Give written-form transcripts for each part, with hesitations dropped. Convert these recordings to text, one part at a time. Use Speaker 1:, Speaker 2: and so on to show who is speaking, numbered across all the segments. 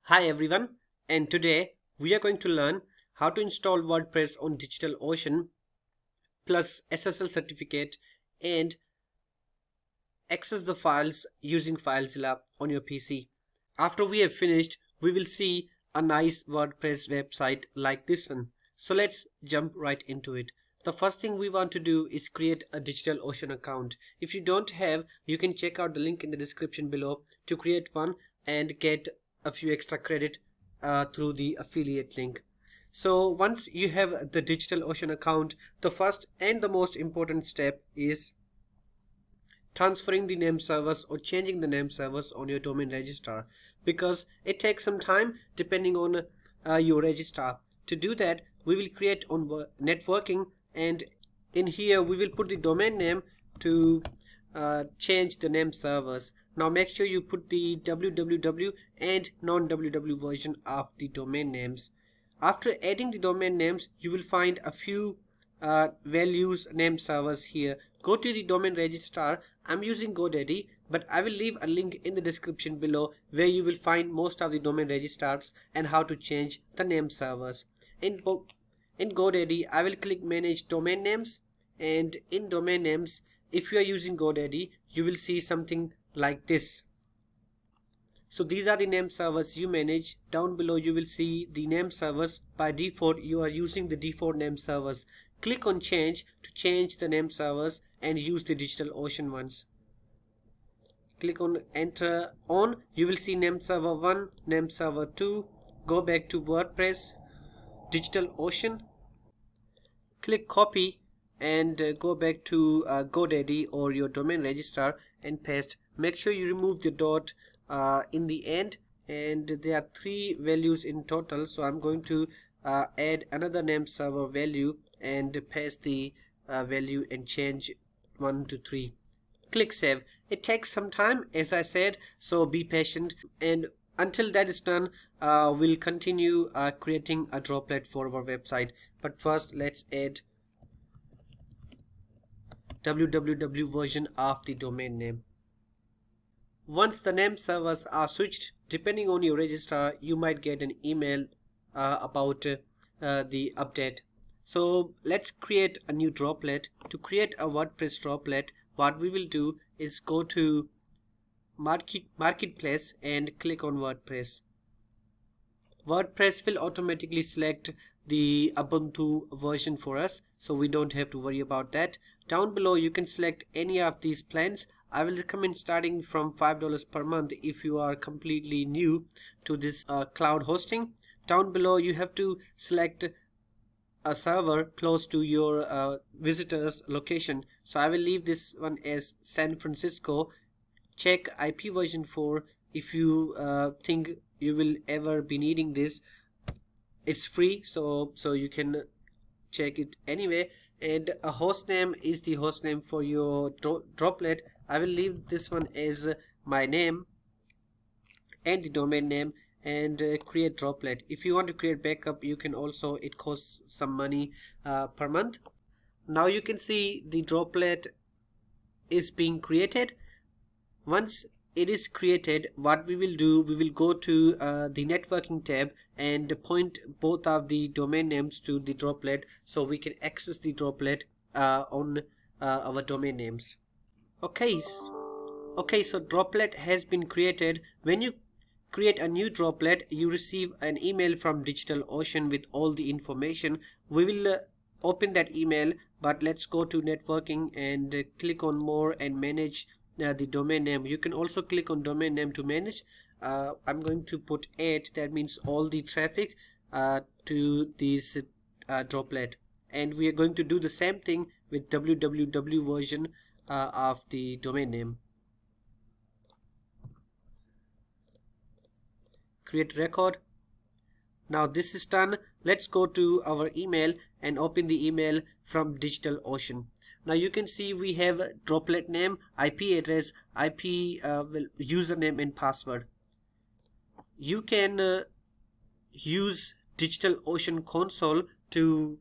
Speaker 1: Hi everyone, and today we are going to learn how to install WordPress on DigitalOcean plus SSL certificate and access the files using FileZilla on your PC. After we have finished, we will see a nice WordPress website like this one. So let's jump right into it. The first thing we want to do is create a DigitalOcean account. If you don't have, you can check out the link in the description below to create one and get a few extra credit through the affiliate link. So once you have the DigitalOcean account, the first and the most important step is transferring the name servers or changing the name servers on your domain registrar, because it takes some time depending on your registrar. To do that, we will create on networking, and in here we will put the domain name to change the name servers. Now make sure you put the www and non-www version of the domain names. After adding the domain names, you will find a few values name servers here. Go to the domain registrar. I'm using GoDaddy, but I will leave a link in the description below where you will find most of the domain registrars and how to change the name servers. In GoDaddy, I will click manage domain names, and in domain names, if you are using GoDaddy, you will see something like this. So these are the name servers you manage. Down below you will see the name servers. By default you are using the default name servers. Click on change to change the name servers and use the DigitalOcean ones. Click on enter on. You will see name server 1, name server 2. Go back to WordPress, DigitalOcean. Click copy and go back to GoDaddy or your domain registrar and paste. Make sure you remove the dot in the end, and there are 3 values in total, so I'm going to add another name server value and paste the value and change 1 to 3. Click save. It takes some time, as I said, so be patient, and until that is done, we'll continue creating a droplet for our website. But first let's add www version of the domain name. Once the name servers are switched, depending on your registrar, you might get an email about the update. So let's create a new droplet. To create a WordPress droplet, what we will do is go to marketplace and click on WordPress. WordPress will automatically select the Ubuntu version for us, so we don't have to worry about that. Down below you can select any of these plans. I will recommend starting from $5 per month if you are completely new to this cloud hosting. Down below you have to select a server close to your visitor's location, so I will leave this one as San Francisco. Check IP version 4 if you think you will ever be needing this. It's free, so you can check it anyway. And a host name is the host name for your droplet. I will leave this one as my name and the domain name, and create droplet. If you want to create backup, you can also. It costs some money per month. Now you can see the droplet is being created. Once it is created, what we will do, we will go to the networking tab and point both of the domain names to the droplet so we can access the droplet on our domain names. Okay, so droplet has been created. When you create a new droplet, you receive an email from DigitalOcean with all the information. We will open that email, but let's go to networking and click on more and manage the domain name. You can also click on domain name to manage. I'm going to put 8, that means all the traffic to this droplet, and we are going to do the same thing with www version of the domain name. Create record. Now this is done. Let's go to our email and open the email from DigitalOcean. Now you can see we have droplet name, IP address, username and password. You can use DigitalOcean console to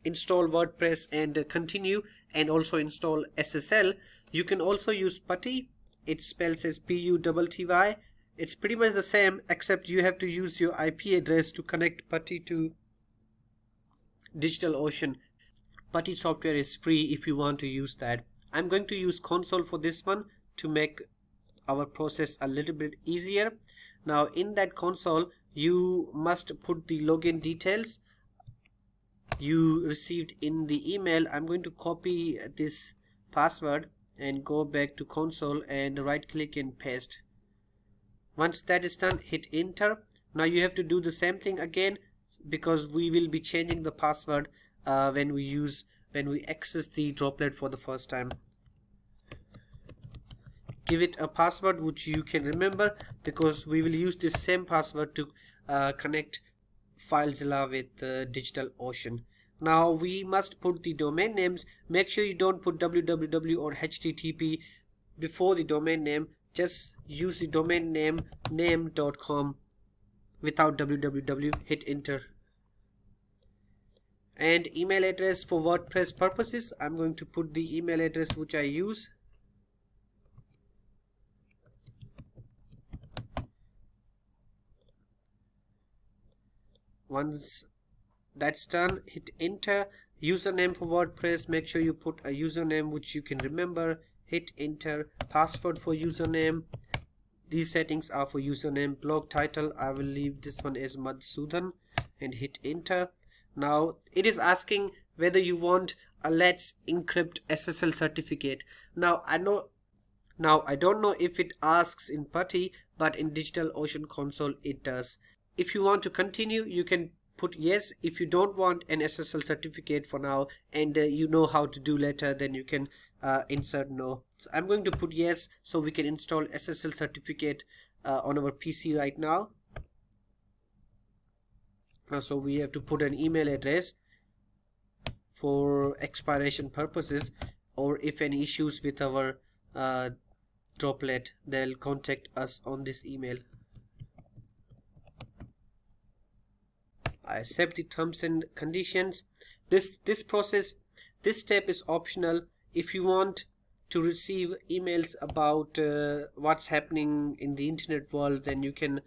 Speaker 1: install WordPress and continue, and also install SSL. You can also use PuTTY. It spells as PUTTY, It's pretty much the same, except you have to use your IP address to connect PuTTY to DigitalOcean. PuTTY software is free if you want to use that. I'm going to use console for this one to make our process a little bit easier. Now in that console you must put the login details you received in the email. I'm going to copy this password and go back to console and right click and paste. Once that is done, hit enter. Now you have to do the same thing again, because we will be changing the password when we access the droplet for the first time. Give it a password which you can remember, because we will use this same password to connect FileZilla with DigitalOcean. Now we must put the domain names. Make sure you don't put www or http before the domain name. Just use the domain name name.com without www. Hit enter. And email address for WordPress purposes, I'm going to put the email address which I use. Once that's done, hit enter. Username for WordPress, make sure you put a username which you can remember. Hit enter. Password for username, these settings are for username. Blog title, I will leave this one as Madhusudan, and hit enter. Now it is asking whether you want a Let's Encrypt SSL certificate. Now I don't know if it asks in PuTTY, but in DigitalOcean console it does. If you want to continue, you can put yes. If you don't want an SSL certificate for now, and you know how to do later, then you can insert no. So I'm going to put yes, so we can install SSL certificate on our PC right now. So we have to put an email address for expiration purposes, or if any issues with our droplet, they'll contact us on this email. I accept the terms and conditions. This step is optional. If you want to receive emails about what's happening in the internet world, then you can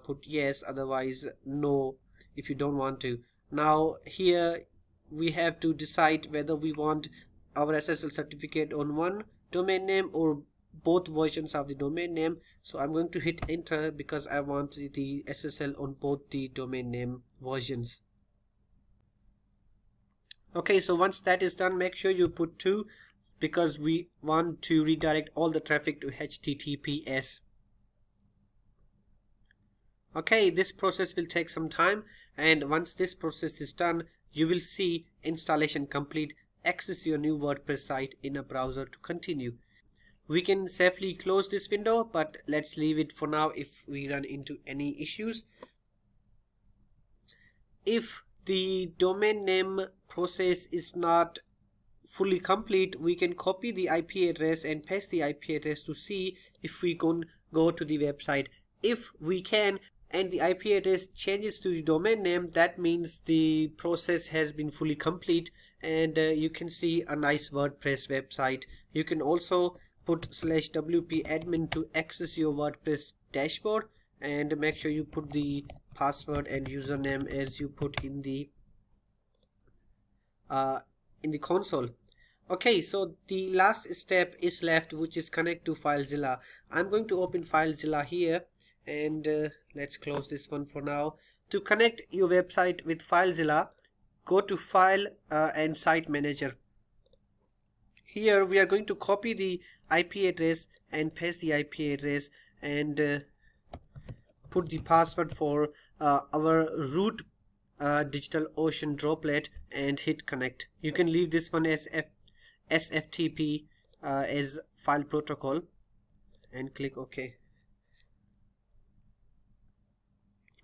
Speaker 1: put yes, otherwise no if you don't want to. Now here we have to decide whether we want our SSL certificate on one domain name or both versions of the domain name. So I'm going to hit enter because I want the SSL on both the domain name versions. Okay, so once that is done, make sure you put 2, because we want to redirect all the traffic to HTTPS. Okay, this process will take some time, and once this process is done, you will see installation complete. Access your new WordPress site in a browser to continue. We can safely close this window, but let's leave it for now if we run into any issues. If the domain name process is not fully complete, we can copy the IP address and paste the IP address to see if we can go to the website. If we can and the IP address changes to the domain name, that means the process has been fully complete, and you can see a nice WordPress website. You can also put /wp admin to access your WordPress dashboard, and make sure you put the password and username as you put in the console. Okay, so the last step is left, which is connect to FileZilla. I'm going to open FileZilla here, and let's close this one for now. To connect your website with FileZilla, go to File and Site Manager. Here we are going to copy the IP address and paste the IP address, and put the password for our root DigitalOcean droplet, and hit connect. You can leave this one as SFTP as file protocol, and click OK.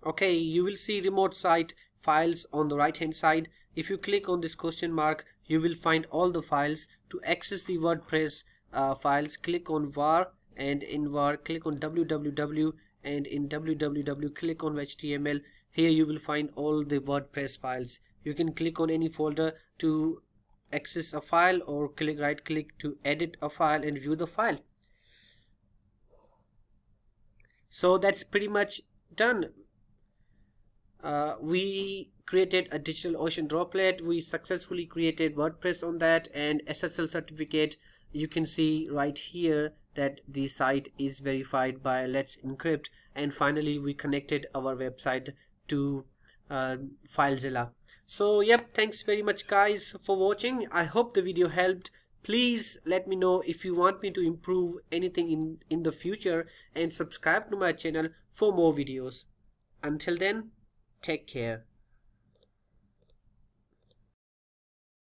Speaker 1: Okay, you will see remote site files on the right hand side. If you click on this question mark, you will find all the files. To access the WordPress files, click on var, and in var click on www, and in www click on HTML. Here you will find all the WordPress files. You can click on any folder to access a file, or right click to edit a file and view the file. So that's pretty much done. We created a DigitalOcean droplet, we successfully created WordPress on that, and SSL certificate. You can see right here that the site is verified by Let's Encrypt, and finally we connected our website to FileZilla. So yep, thanks very much guys for watching. I hope the video helped. Please let me know if you want me to improve anything in the future, and subscribe to my channel for more videos. Until then, take care.